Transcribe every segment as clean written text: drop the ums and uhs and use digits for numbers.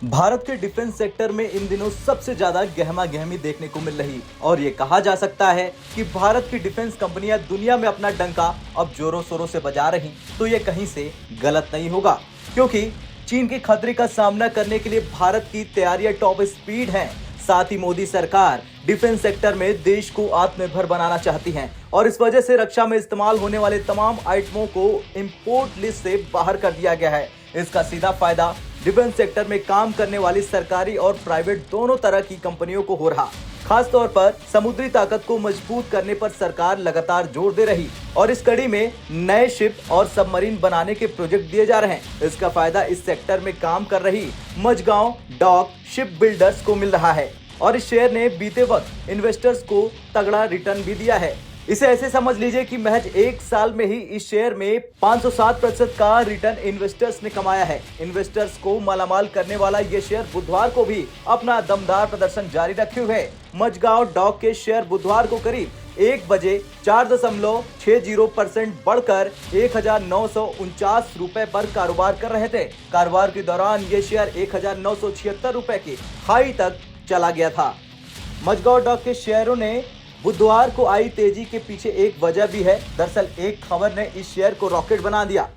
भारत के defence sector में इन दिनों सबसे ज्यादा गहमा गहमी देखने को मिल रही और ये कहा जा सकता है कि भारत की डिफेंस कंपनियां दुनिया में अपना डंका अब जोरों शोरों से बजा रही तो ये कहीं से गलत नहीं होगा, क्योंकि चीन के खतरे का सामना करने के लिए भारत की तैयारियां टॉप स्पीड हैं। साथ ही मोदी सरकार डिफेंस सेक्टर में देश को आत्मनिर्भर बनाना चाहती है और इस वजह से रक्षा में इस्तेमाल होने वाले तमाम आइटमों को इंपोर्ट लिस्ट से बाहर कर दिया गया है। इसका सीधा फायदा डिफेंस सेक्टर में काम करने वाली सरकारी और प्राइवेट दोनों तरह की कंपनियों को हो रहा। खास तौर पर समुद्री ताकत को मजबूत करने पर सरकार लगातार जोर दे रही और इस कड़ी में नए शिप और सबमरीन बनाने के प्रोजेक्ट दिए जा रहे हैं। इसका फायदा इस सेक्टर में काम कर रही मझगांव डॉक शिप बिल्डर्स को मिल रहा है और इस शेयर ने बीते वक्त इन्वेस्टर्स को तगड़ा रिटर्न भी दिया है। इसे ऐसे समझ लीजिए कि महज एक साल में ही इस शेयर में 507% का रिटर्न इन्वेस्टर्स ने कमाया है। इन्वेस्टर्स को मालामाल करने वाला ये शेयर बुधवार को भी अपना दमदार प्रदर्शन जारी रखे हुए है। मझगांव डॉक के शेयर बुधवार को करीब 1 बजे 4.60% बढ़कर 1949 रुपए पर कारोबार कर रहे थे। कारोबार के दौरान ये शेयर 1976 रुपए की हाई तक चला गया था। मझगांव डॉक के शेयरों ने बुधवार को आई तेजी के पीछे एक वजह भी है। दरअसल एक खबर ने इस शेयर को रॉकेट बना दिया।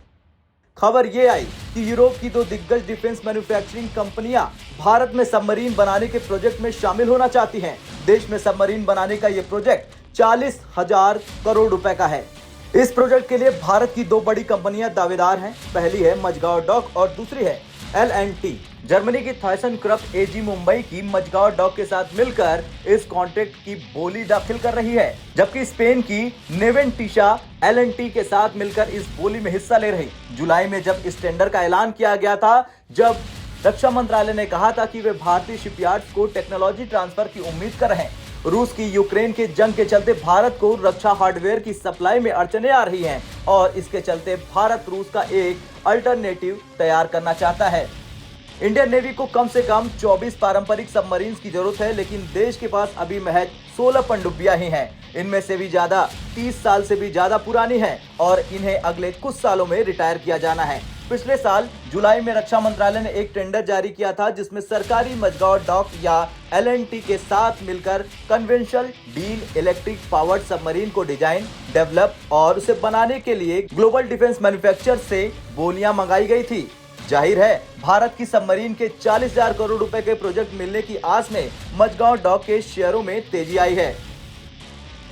खबर ये आई कि यूरोप की 2 दिग्गज डिफेंस मैन्युफैक्चरिंग कंपनियां भारत में सबमरीन बनाने के प्रोजेक्ट में शामिल होना चाहती हैं। देश में सबमरीन बनाने का ये प्रोजेक्ट 40,000 करोड़ रुपए का है। इस प्रोजेक्ट के लिए भारत की 2 बड़ी कंपनियां दावेदार हैं। पहली है मझगांव डॉक और दूसरी है L&T। जर्मनी की थॉयसन-क्रफ्ट AG मुंबई की मझगांव डॉक के साथ मिलकर इस कॉन्ट्रैक्ट की बोली दाखिल कर रही है, जबकि स्पेन की नेवेंटिशा L&T के साथ मिलकर इस बोली में हिस्सा ले रही। जुलाई में जब इस टेंडर का ऐलान किया गया था, जब रक्षा मंत्रालय ने कहा था कि वे भारतीय शिपयार्ड्स को टेक्नोलॉजी ट्रांसफर की उम्मीद कर रहे हैं। रूस की यूक्रेन के जंग के चलते भारत को रक्षा हार्डवेयर की सप्लाई में अड़चनें आ रही हैं और इसके चलते भारत रूस का एक अल्टरनेटिव तैयार करना चाहता है। इंडियन नेवी को कम से कम 24 पारंपरिक सबमरीन्स की जरूरत है, लेकिन देश के पास अभी महज 16 पनडुब्बियां ही हैं। इनमें से भी ज्यादा 30 साल से भी ज्यादा पुरानी हैं और इन्हें अगले कुछ सालों में रिटायर किया जाना है। पिछले साल जुलाई में रक्षा मंत्रालय ने एक टेंडर जारी किया था, जिसमें सरकारी मझगांव डॉक या L&T के साथ मिलकर conventional deal electric powered submarine को डिजाइन, डेवलप और उसे बनाने के लिए ग्लोबल डिफेंस मैन्युफैक्चरर से बोलियां मंगाई गई थी। जाहिर है, भारत की सबमरीन के 40,000 करोड़ रुपए के प्रोजेक्ट मिलने की आस में मझगांव डॉक के शेयरों में तेजी आई है।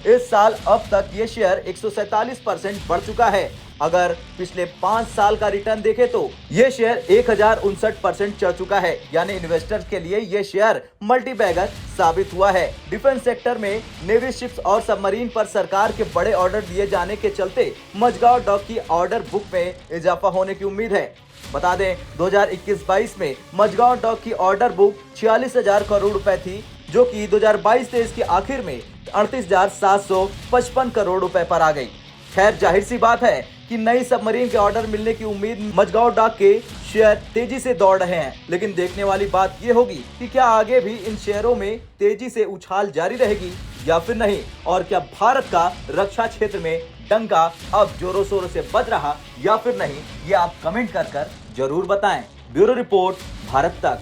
इस साल अब तक ये शेयर 147% बढ़ चुका है। अगर पिछले 5 साल का रिटर्न देखें तो ये शेयर 1059% चढ़ चुका है। यानी इन्वेस्टर्स के लिए ये शेयर मल्टीबैगर साबित हुआ है। डिफेंस सेक्टर में नेवी शिप्स और सबमरीन पर सरकार के बड़े ऑर्डर दिए जाने के चलते मझगांव डॉक की ऑर्डर बुक में इजाफा होने की उम्मीद है। बता दें, 2021-22 में मझगांव डॉक की ऑर्डर बुक 46,000 करोड़ रुपए थी, जो कि 2022-23 के आखिर में 38,755 करोड़ रुपए पर आ गई। खैर, जाहिर सी बात है कि नई सबमरीन के ऑर्डर मिलने की उम्मीद मझगांव डॉक के शेयर तेजी से दौड़ रहे हैं, लेकिन देखने वाली बात यह होगी कि क्या आगे भी इन शेयरों में तेजी से उछाल जारी रहेगी या फिर नहीं, और क्या भारत का रक्षा क्षेत्र में डंका अब जोरों शोरों से बज रहा या फिर नहीं, ये आप कमेंट कर जरूर बताएं। ब्यूरो रिपोर्ट, भारत तक।